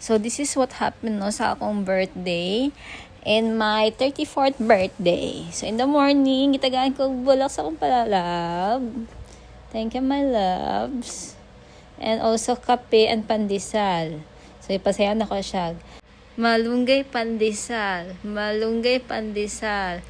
So, this is what happened no, sa akong birthday and my 34th birthday. So, in the morning, gitagaan ko bulak sa akong palalab. Thank you, my loves. And also, kape and pandesal. So, ipasayaw na ko siya. Malunggay pandesal. Malunggay pandesal.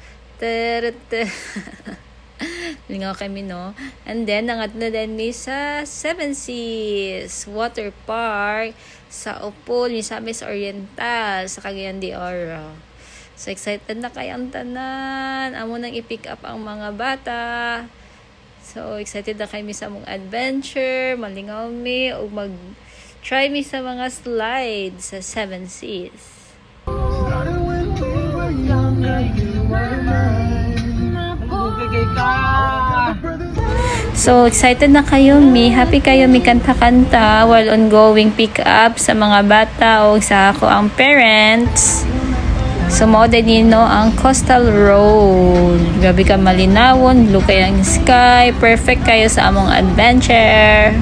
Lingaw kami, no? And then, nangat na din mi sa Seven Seas Water Park sa Opol, sa Miss Oriental, sa Cagayan de Oro. So, excited na kayang tanan. Amo nang i-pick up ang mga bata. So, excited na kayo sa mong adventure. Malingaw mi o mag-try mi sa mga slides sa Seven Seas. So, excited na kayo, mi. Happy kayo, mi kanta-kanta while ongoing pick-up sa mga bata o sa ako ang parents. So, mo din no, ang Coastal Road. Grabe ka malinawon, blue kayo ang sky. Perfect kayo sa among adventure.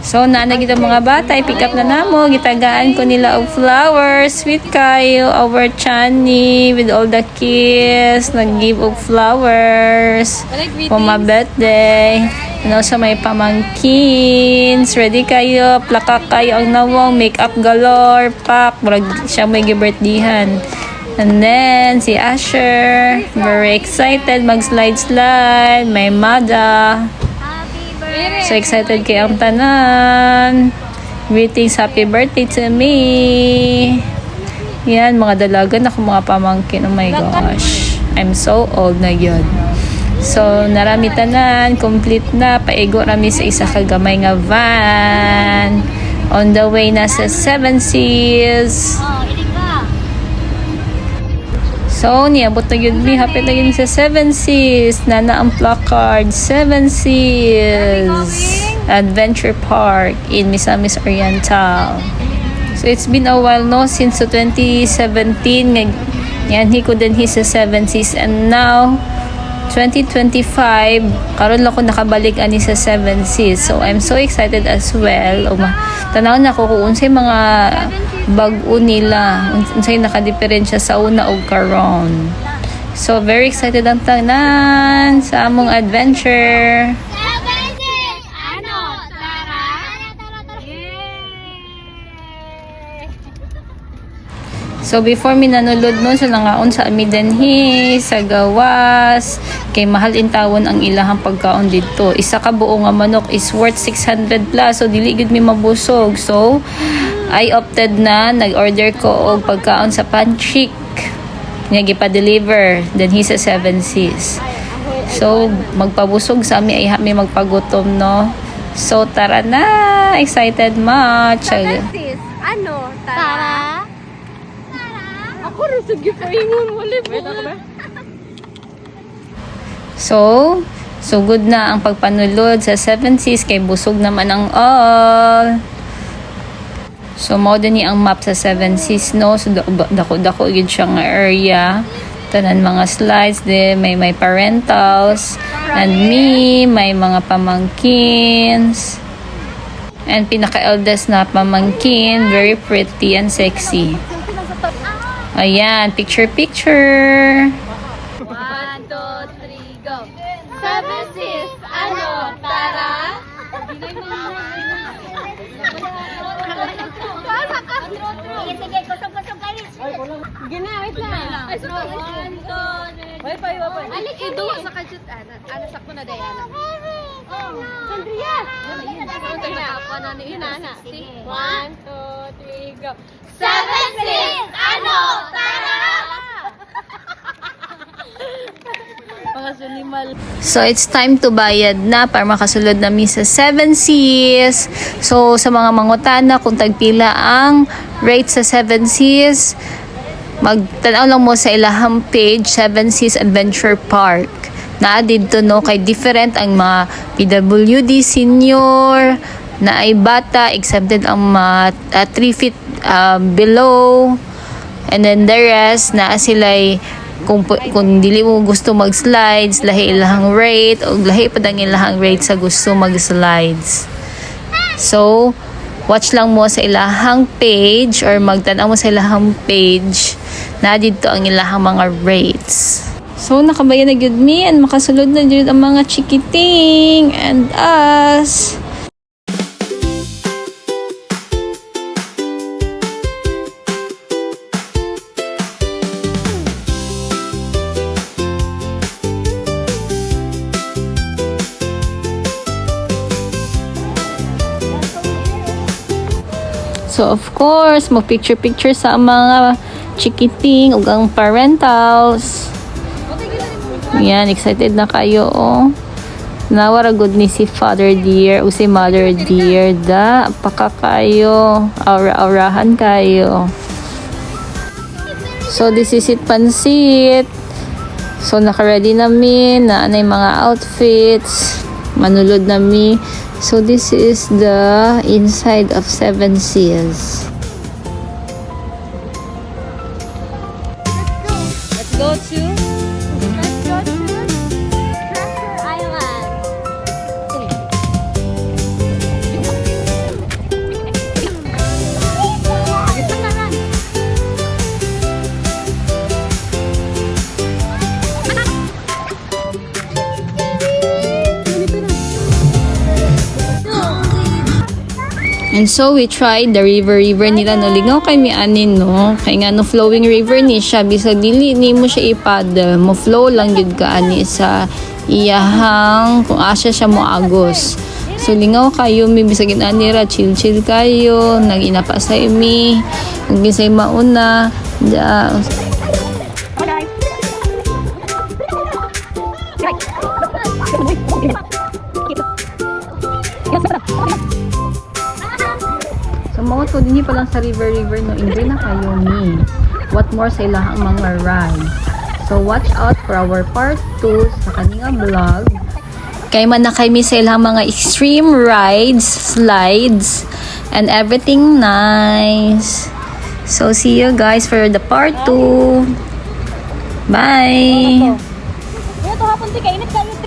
So, naanag itong mga bata, i-pick up na namo. Gitagaan ko nila og flowers. Sweet kayo, our Chani with all the kids. Nag-give og flowers for my birthday. And also, may pamangkins. Ready kayo, plaka kayo ang nawong. Makeup galore, pack. Murag siya may birthdayhan. And then, si Asher. Very excited, mag-slide-slide. May Mada. So excited kay ang tanan. Greetings, happy birthday to me. Yan, mga dalagan ako, mga pamangkin. Oh my gosh. I'm so old na yun. So, narami tanan. Complete na. Paigo rami sa isa kagamay nga van. On the way na sa Seven Seas. So, niabot na yun mi. Happy na yun sa Seven Seas. Nana ang placard. Seven Seas Adventure Park in Misamis Oriental. So, it's been a while, no? Since 2017. Yan, ko din sa Seven Seas. And now, 2025, karon lang ko nakabalik ani sa Seven Seas. So, I'm so excited as well. Tanaw na ko kung unsay mga bag-o nila, unsay nakadiferensya sa una og karon. So, very excited ang tanan sa among adventure. So, before mi nanulod nun, so nangaon sa amidanhi, sa gawas, kay mahal in tawon ang ilahang pagkaon dito. Isa ka buo nga manok is worth 600 plus, so dili gud mi mabusog. So, I opted na, nag-order ko og pagkaon sa Panchik. Nga gipa-deliver, then he sa Seven Seas. So, magpabusog sa ami ay mi magpagutom, no? So, tara na! Excited much! Seven Seas, ano? Tara? Ako rin sa gipaingon, wala ba? So good na ang pagpanulod sa Seven Seas kay busog naman ang all. So, mao din ni ang map sa Seven Seas, no? So, dako-dako yun siya nga area. Tanan mga slides, may parentals. And me, may mga pamangkins. And pinaka-eldest na pamangkin, very pretty and sexy. Ayan, picture. 1, 2, 3, go! Seven Seas, ano? Tara? Sige, kusog-kusog kayo. Ginawit lang. Ay, so, 1, 2, 3. Wipay. Alik, ito sa kajut. Ano, sakto na, Diana. Sandria! Ito na ako, ano, inana. 1, 2, 3, go! Seven Seas, ano? Tara! So, it's time to bayad na para makasulod namin sa Seven Seas. So, sa mga mangutana, kung tagpila ang rate sa Seven Seas, magtanaw lang mo sa ilahang page, Seven Seas Adventure Park. Na dito, no, kay different ang mga PWD senior, na ay bata, exempted ang 3 feet below. And then the rest, na sila'y kung dili mo gusto mag-slides, lahi ilahang rate o lahi pa ang ilahang rate sa gusto mag-slides. So, watch lang mo sa ilahang page or magtanaw mo sa ilahang page na dito ang ilahang mga rates. So, nakabayan na gyud mi and makasulod na gyud ang mga chikiting and us. So, of course, mag-picture-picture sa mga chikiting ug ang parentals. Yan, excited na kayo, oh. Nawara good ni si Father Dear o si Mother Dear. Da, paka kayo. Aura-aurahan kayo. So, this is it, pansit. So, naka-ready namin na anay mga outfits. Manulod nami. So, this is the inside of Seven Seals. Let's go to Treasure Island. And so we tried the river nila no lingaw kay mi anin no kay nga no flowing river ni siya bisag dili ni mo siya ipaddle mo flow lang gid ka ani sa iyahang kung asa siya mo agos. So lingaw kayo mi bisag ani ra chill kayo naginapa sa imi ug gisay mauna da So, mga to, din pa lang sa river, no, enjoy na kayo ni. What more sa ilahang mga ride. So, watch out for our part 2 sa kaninga vlog. Kay man na kami sa ilahang mga extreme rides, slides, and everything nice. So, see you guys for the part 2. Bye! Ito hapon di kainit kayo.